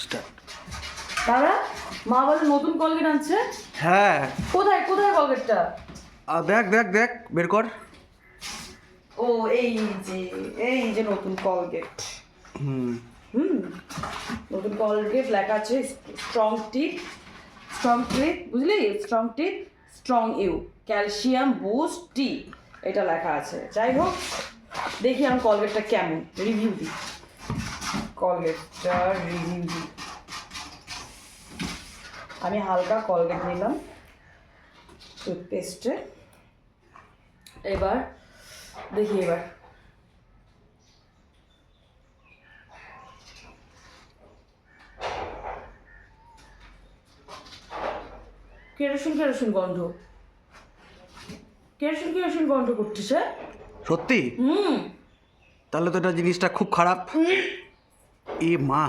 Start. দাদা, মা বলে নতুন কলগেট আনছে। হ্যাঁ, কোথায় কোথায় কলগেটটা? দেখ দেখ দেখ, বের কর। ও এই যে নতুন কলগেট। হুম, নতুন কলগেট লেখা আছে স্ট্রং টিথ, বুঝলি? Strong teeth, strong you, calcium boost টি, এটা লেখা আছে। যাই হোক, দেখি আমি কলগেটটা কেমন, রিভিউ দিই। কলগেটটা রিভিউ দিই। আমি হালকা কলগেট নিলাম টুথপেস্টে। এবার দেখি, এবার কেরোসিন কেরোসিন গন্ধ, কেরোসিন কেরোসিন গন্ধ করতেছে। সত্যি? তাহলে তো এটা জিনিসটা খুব খারাপ। এ মা,